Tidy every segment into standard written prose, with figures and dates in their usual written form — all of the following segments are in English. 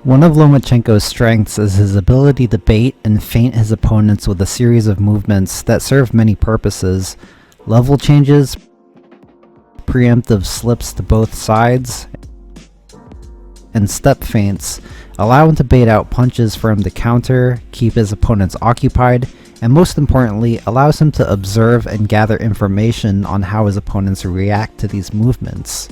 One of Lomachenko's strengths is his ability to bait and feint his opponents with a series of movements that serve many purposes: level changes, preemptive slips to both sides, and step feints allow him to bait out punches for him to counter, keep his opponents occupied, and most importantly, allows him to observe and gather information on how his opponents react to these movements.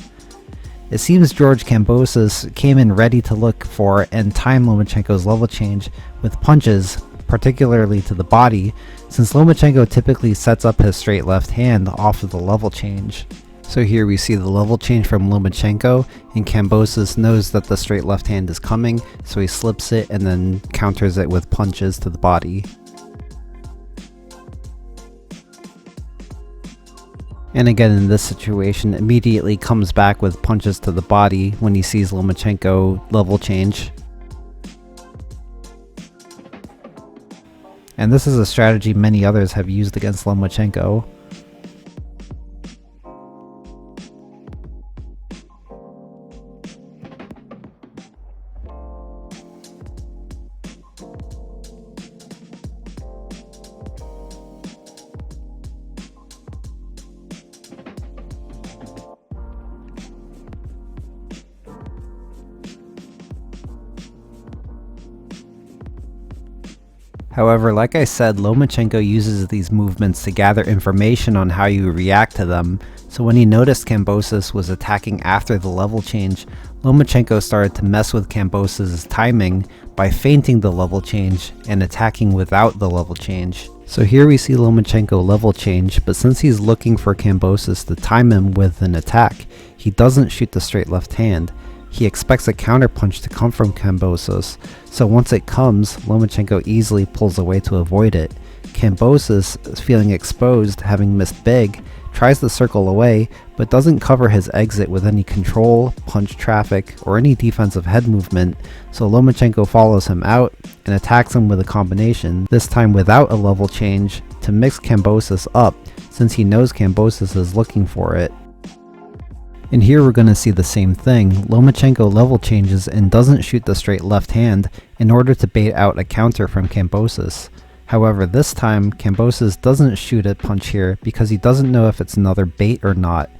It seems George Kambosos came in ready to look for and time Lomachenko's level change with punches, particularly to the body, since Lomachenko typically sets up his straight left hand off of the level change. So here we see the level change from Lomachenko, and Kambosos knows that the straight left hand is coming, so he slips it and then counters it with punches to the body. And again in this situation, immediately comes back with punches to the body when he sees Lomachenko level change. And this is a strategy many others have used against Lomachenko. However, like I said, Lomachenko uses these movements to gather information on how you react to them, so when he noticed Kambosos was attacking after the level change, Lomachenko started to mess with Kambosos' timing by feinting the level change and attacking without the level change. So here we see Lomachenko level change, but since he's looking for Kambosos to time him with an attack, he doesn't shoot the straight left hand. He expects a counterpunch to come from Kambosos, so once it comes, Lomachenko easily pulls away to avoid it. Kambosos, feeling exposed, having missed big, tries to circle away, but doesn't cover his exit with any control, punch traffic, or any defensive head movement, so Lomachenko follows him out and attacks him with a combination, this time without a level change, to mix Kambosos up, since he knows Kambosos is looking for it. And here we're going to see the same thing. Lomachenko level changes and doesn't shoot the straight left hand in order to bait out a counter from Kambosos. However, this time, Kambosos doesn't shoot a punch here because he doesn't know if it's another bait or not.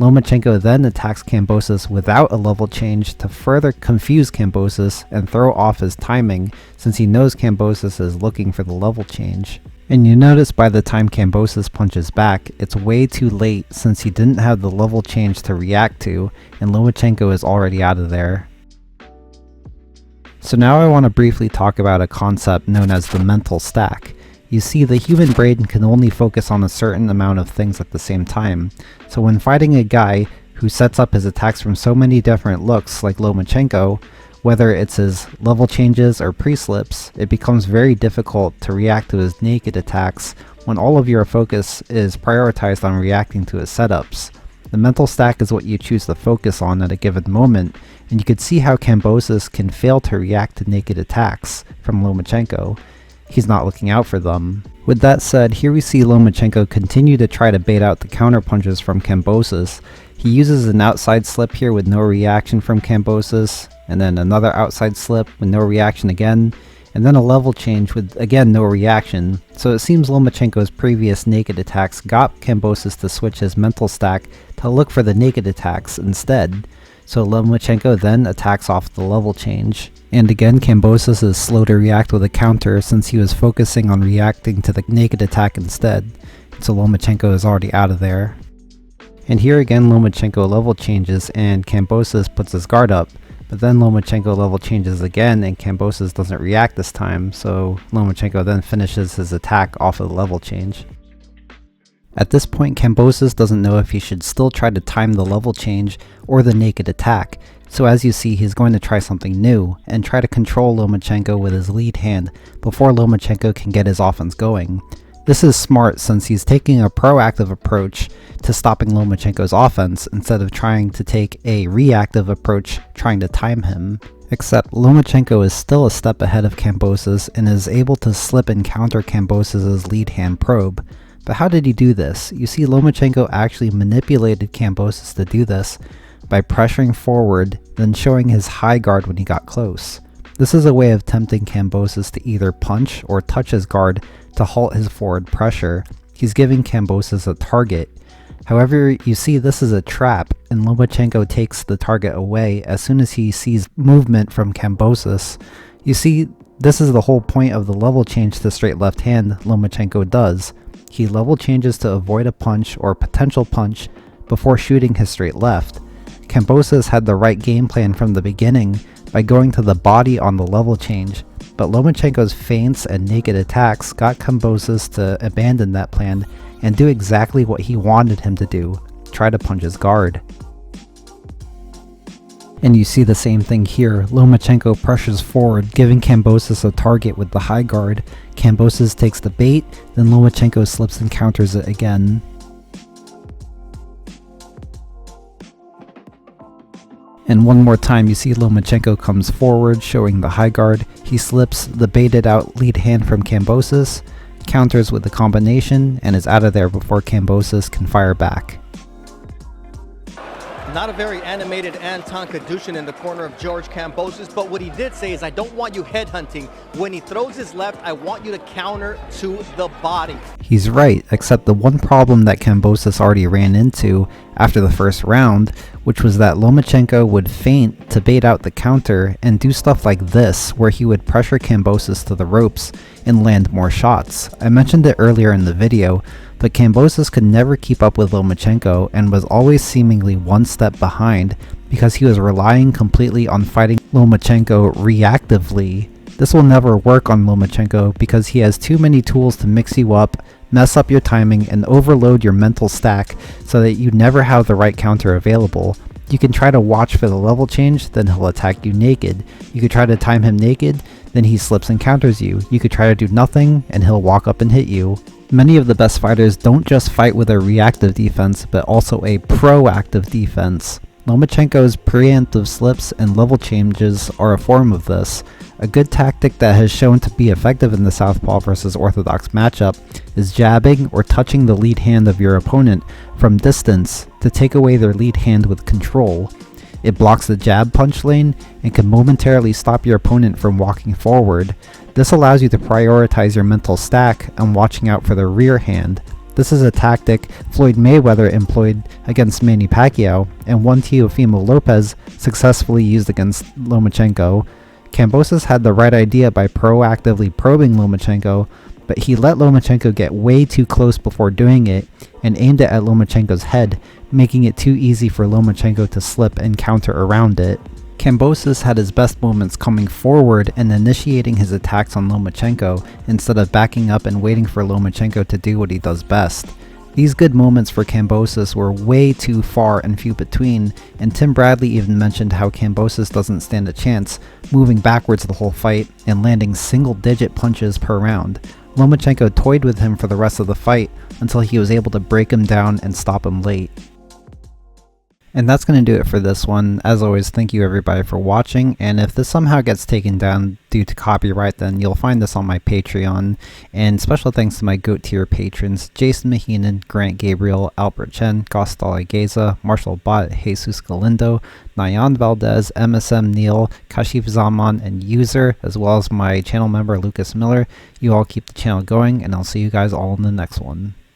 Lomachenko then attacks Kambosos without a level change to further confuse Kambosos and throw off his timing, since he knows Kambosos is looking for the level change. And you notice by the time Kambosos punches back, it's way too late since he didn't have the level change to react to, and Lomachenko is already out of there. So now I want to briefly talk about a concept known as the mental stack. You see, the human brain can only focus on a certain amount of things at the same time, so when fighting a guy who sets up his attacks from so many different looks like Lomachenko, whether it's his level changes or pre-slips, it becomes very difficult to react to his naked attacks when all of your focus is prioritized on reacting to his setups. The mental stack is what you choose to focus on at a given moment, and you can see how Kambosos can fail to react to naked attacks from Lomachenko. He's not looking out for them. With that said, here we see Lomachenko continue to try to bait out the counter punches from Kambosos. He uses an outside slip here with no reaction from Kambosos, and then another outside slip with no reaction again, and then a level change with again no reaction. So it seems Lomachenko's previous naked attacks got Kambosos to switch his mental stack to look for the naked attacks instead. So Lomachenko then attacks off the level change. And again, Kambosos is slow to react with a counter since he was focusing on reacting to the naked attack instead. So Lomachenko is already out of there. And here again Lomachenko level changes and Kambosos puts his guard up, but then Lomachenko level changes again and Kambosos doesn't react this time, so Lomachenko then finishes his attack off of the level change. At this point, Kambosos doesn't know if he should still try to time the level change or the naked attack, so as you see, he's going to try something new and try to control Lomachenko with his lead hand before Lomachenko can get his offense going. This is smart since he's taking a proactive approach to stopping Lomachenko's offense instead of trying to take a reactive approach trying to time him. Except Lomachenko is still a step ahead of Kambosos and is able to slip and counter Kambosos' lead hand probe. But how did he do this? You see, Lomachenko actually manipulated Kambosos to do this by pressuring forward, then showing his high guard when he got close. This is a way of tempting Kambosos to either punch or touch his guard to halt his forward pressure. He's giving Kambosos a target. However, you see this is a trap, and Lomachenko takes the target away as soon as he sees movement from Kambosos. You see, this is the whole point of the level change to straight left hand Lomachenko does. He level changes to avoid a punch or potential punch before shooting his straight left. Kambosos had the right game plan from the beginning by going to the body on the level change, but Lomachenko's feints and naked attacks got Kambosos to abandon that plan and do exactly what he wanted him to do, try to punch his guard. And you see the same thing here. Lomachenko pressures forward, giving Kambosos a target with the high guard. Kambosos takes the bait, then Lomachenko slips and counters it again. And one more time you see Lomachenko comes forward, showing the high guard. He slips the baited out lead hand from Kambosos, counters with the combination, and is out of there before Kambosos can fire back. Not a very animated Anton Kadushin in the corner of George Kambosos, but what he did say is, I don't want you headhunting. When he throws his left, I want you to counter to the body. He's right, except the one problem that Kambosos already ran into after the first round, which was that Lomachenko would feint to bait out the counter and do stuff like this, where he would pressure Kambosos to the ropes and land more shots. I mentioned it earlier in the video, but Kambosos could never keep up with Lomachenko and was always seemingly one step behind because he was relying completely on fighting Lomachenko reactively. This will never work on Lomachenko because he has too many tools to mix you up, mess up your timing, and overload your mental stack so that you never have the right counter available. You can try to watch for the level change, then he'll attack you naked. You could try to time him naked, then he slips and counters you. You could try to do nothing, and he'll walk up and hit you. Many of the best fighters don't just fight with a reactive defense, but also a proactive defense. Lomachenko's preemptive slips and level changes are a form of this. A good tactic that has shown to be effective in the Southpaw versus Orthodox matchup is jabbing or touching the lead hand of your opponent from distance to take away their lead hand with control. It blocks the jab punch lane and can momentarily stop your opponent from walking forward. This allows you to prioritize your mental stack and watching out for the rear hand. This is a tactic Floyd Mayweather employed against Manny Pacquiao, and one Teofimo Lopez successfully used against Lomachenko. Kambosos had the right idea by proactively probing Lomachenko, but he let Lomachenko get way too close before doing it and aimed it at Lomachenko's head, making it too easy for Lomachenko to slip and counter around it. Kambosos had his best moments coming forward and initiating his attacks on Lomachenko instead of backing up and waiting for Lomachenko to do what he does best. These good moments for Kambosos were way too far and few between, and Tim Bradley even mentioned how Kambosos doesn't stand a chance, moving backwards the whole fight and landing single-digit punches per round. Lomachenko toyed with him for the rest of the fight until he was able to break him down and stop him late. And that's going to do it for this one. As always, thank you everybody for watching, and if this somehow gets taken down due to copyright, then you'll find this on my Patreon. And special thanks to my GOAT tier patrons, Jason Maheenan, Grant Gabriel, Albert Chen, Gostal Igeza, Marshall Bott, Jesus Galindo, Nayan Valdez, MSM Neil, Kashif Zaman, and User, as well as my channel member Lucas Miller. You all keep the channel going, and I'll see you guys all in the next one.